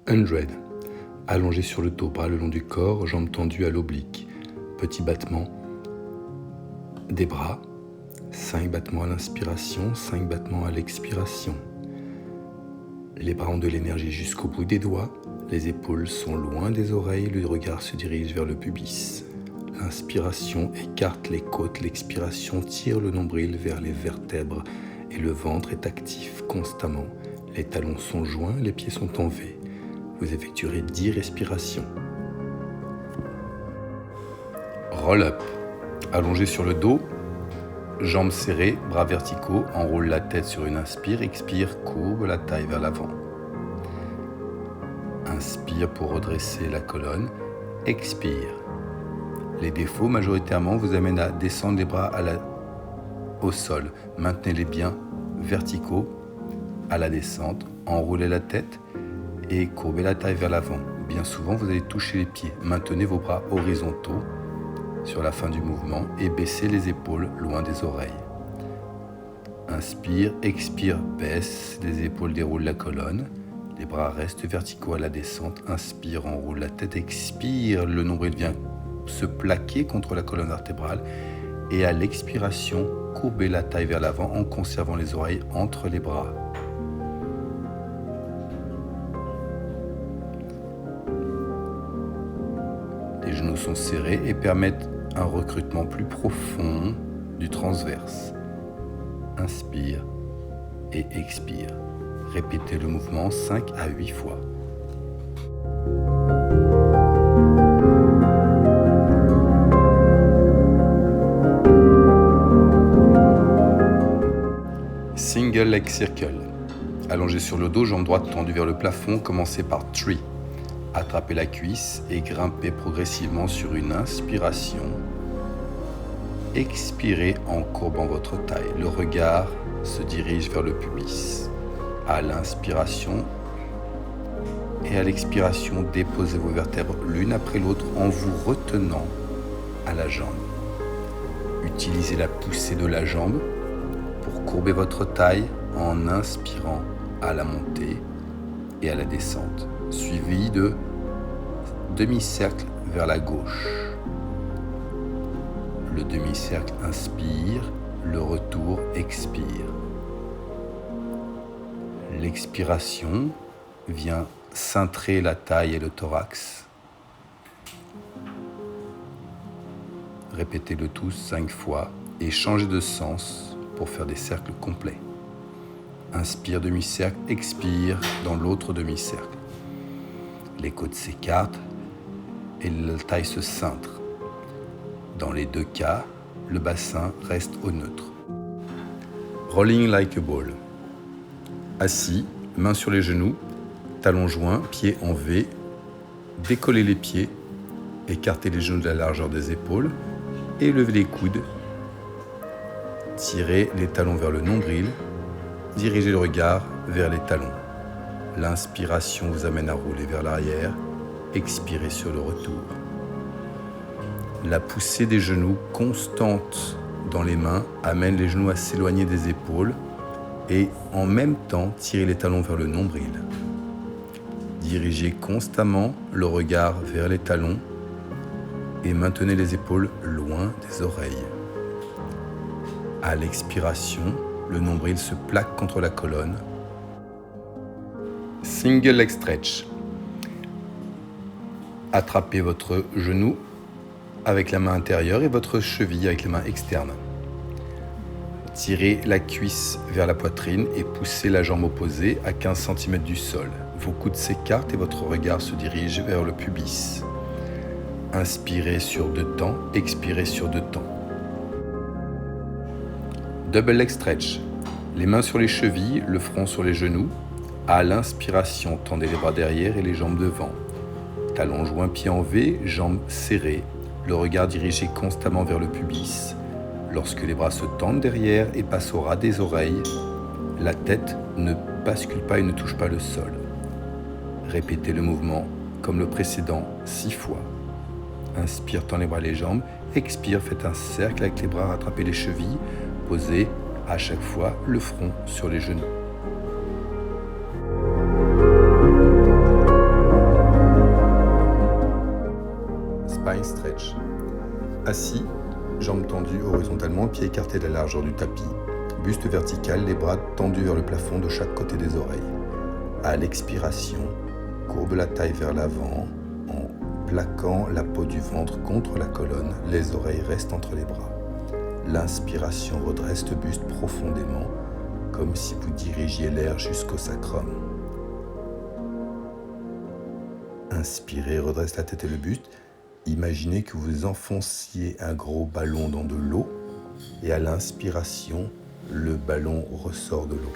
100. Allongé sur le dos, bras le long du corps, jambes tendues à l'oblique. Petit battement des bras. 5 battements à l'inspiration, 5 battements à l'expiration. Les bras ont de l'énergie jusqu'au bout des doigts. Les épaules sont loin des oreilles, le regard se dirige vers le pubis. L'inspiration écarte les côtes, l'expiration tire le nombril vers les vertèbres et le ventre est actif constamment. Les talons sont joints, les pieds sont en V. Vous effectuerez 10 respirations. Roll-up. Allongé sur le dos, jambes serrées, bras verticaux, enroule la tête sur une inspire, expire, courbe la taille vers l'avant. Inspire pour redresser la colonne, expire. Les défauts majoritairement vous amènent à descendre les bras au sol. Maintenez-les bien verticaux à la descente, enroulez la tête et courbez la taille vers l'avant. Bien souvent, vous allez toucher les pieds. Maintenez vos bras horizontaux sur la fin du mouvement et baissez les épaules loin des oreilles. Inspire, expire, baisse, les épaules déroulent la colonne. Les bras restent verticaux à la descente. Inspire, enroule la tête, expire, le nombril vient se plaquer contre la colonne vertébrale et à l'expiration, courbez la taille vers l'avant en conservant les oreilles entre les bras. Les genoux sont serrés et permettent un recrutement plus profond du transverse. Inspire et expire. Répétez le mouvement 5 à 8 fois. Single leg circle. Allongé sur le dos, jambe droite tendue vers le plafond, commencez par tree. Attrapez la cuisse et grimpez progressivement sur une inspiration. Expirez en courbant votre taille. Le regard se dirige vers le pubis. À l'inspiration et à l'expiration, déposez vos vertèbres l'une après l'autre en vous retenant à la jambe. Utilisez la poussée de la jambe pour courber votre taille en inspirant à la montée et à la descente, suivi de demi-cercle vers la gauche. Le demi-cercle inspire, le retour expire. L'expiration vient cintrer la taille et le thorax. Répétez le tout 5 fois et changez de sens pour faire des cercles complets. Inspire demi-cercle, expire dans l'autre demi-cercle. Les côtes s'écartent et la taille se cintre. Dans les deux cas, le bassin reste au neutre. Rolling like a ball. Assis, mains sur les genoux, talons joints, pieds en V. Décollez les pieds, écartez les genoux de la largeur des épaules et levez les coudes. Tirez les talons vers le nombril, dirigez le regard vers les talons. L'inspiration vous amène à rouler vers l'arrière, expirez sur le retour. La poussée des genoux constante dans les mains amène les genoux à s'éloigner des épaules et en même temps tirez les talons vers le nombril. Dirigez constamment le regard vers les talons et maintenez les épaules loin des oreilles. À l'expiration, le nombril se plaque contre la colonne. Single leg stretch. Attrapez votre genou avec la main intérieure et votre cheville avec les mains externes. Tirez la cuisse vers la poitrine et poussez la jambe opposée à 15 cm du sol. Vos coudes s'écartent et votre regard se dirige vers le pubis. Inspirez sur 2 temps, expirez sur 2 temps. Double leg stretch. Les mains sur les chevilles, le front sur les genoux. À l'inspiration, tendez les bras derrière et les jambes devant. Talons joints, pieds en V, jambes serrées. Le regard dirigé constamment vers le pubis. Lorsque les bras se tendent derrière et passent au ras des oreilles, la tête ne bascule pas et ne touche pas le sol. Répétez le mouvement comme le précédent 6 fois. Inspire, tends les bras et les jambes. Expire, faites un cercle avec les bras, rattrapez les chevilles. Posez à chaque fois le front sur les genoux. Assis, jambes tendues horizontalement, pieds écartés de la largeur du tapis, buste vertical, les bras tendus vers le plafond de chaque côté des oreilles. À l'expiration, courbe la taille vers l'avant en plaquant la peau du ventre contre la colonne, les oreilles restent entre les bras. L'inspiration redresse le buste profondément, comme si vous dirigiez l'air jusqu'au sacrum. Inspirez, redresse la tête et le buste. Imaginez que vous enfonciez un gros ballon dans de l'eau et à l'inspiration, le ballon ressort de l'eau.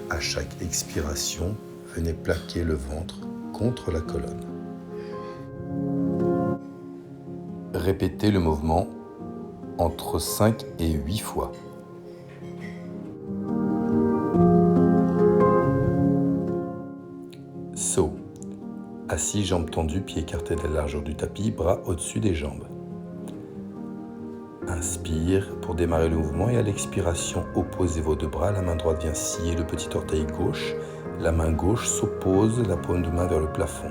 À chaque expiration, venez plaquer le ventre contre la colonne. Répétez le mouvement entre 5 et 8 fois. Saut. Assis, jambes tendues, pieds écartés de la largeur du tapis, bras au-dessus des jambes. Inspire pour démarrer le mouvement et à l'expiration, opposez vos deux bras. La main droite vient scier le petit orteil gauche. La main gauche s'oppose la paume de main vers le plafond.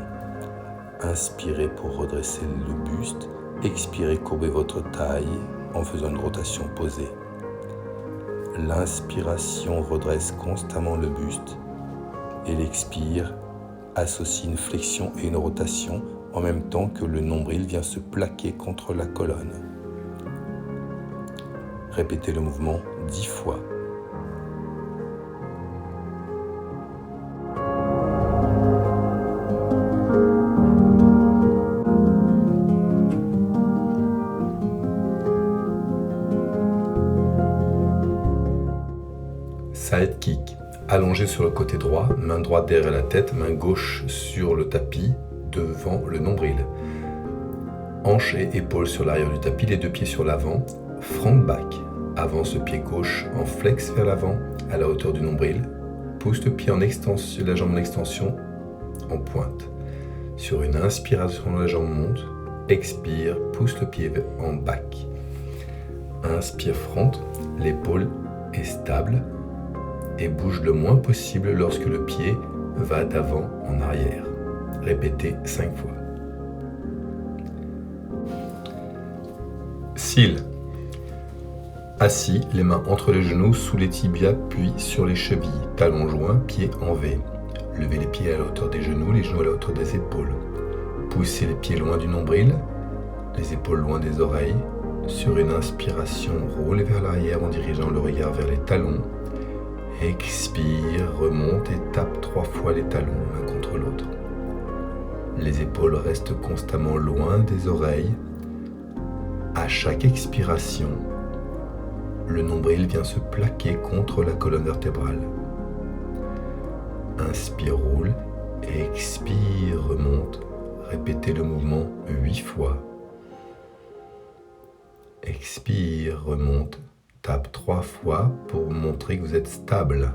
Inspirez pour redresser le buste. Expirez, courbez votre taille en faisant une rotation posée. L'inspiration redresse constamment le buste et l'expire associe une flexion et une rotation en même temps que le nombril vient se plaquer contre la colonne. Répétez le mouvement 10 fois. Side kick. Allongé sur le côté droit, main droite derrière la tête, main gauche sur le tapis, devant le nombril. Hanches et épaules sur l'arrière du tapis, les deux pieds sur l'avant, front back. Avance le pied gauche en flex vers l'avant, à la hauteur du nombril. Pousse le pied en extension, la jambe en extension, en pointe. Sur une inspiration, la jambe monte. Expire, pousse le pied en back. Inspire front, l'épaule est stable et bouge le moins possible lorsque le pied va d'avant en arrière. Répétez 5 fois. Seal. Assis, les mains entre les genoux, sous les tibias, puis sur les chevilles. Talons joints, pieds en V. Levez les pieds à la hauteur des genoux, les genoux à la hauteur des épaules. Poussez les pieds loin du nombril, les épaules loin des oreilles. Sur une inspiration, roulez vers l'arrière en dirigeant le regard vers les talons. Expire, remonte et tape 3 fois les talons l'un contre l'autre. Les épaules restent constamment loin des oreilles. À chaque expiration, le nombril vient se plaquer contre la colonne vertébrale. Inspire, roule, expire, remonte. Répétez le mouvement 8 fois. Expire, remonte. Tape 3 fois pour montrer que vous êtes stable.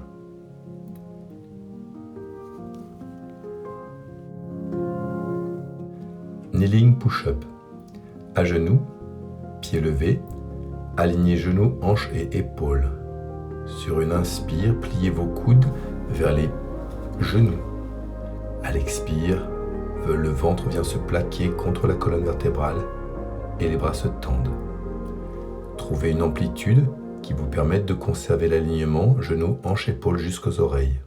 Kneeling push-up. À genoux, pieds levés, alignez genoux, hanches et épaules. Sur une inspire, pliez vos coudes vers les genoux. À l'expire, le ventre vient se plaquer contre la colonne vertébrale et les bras se tendent. Trouvez une amplitude qui vous permette de conserver l'alignement genoux, hanches, épaules jusqu'aux oreilles.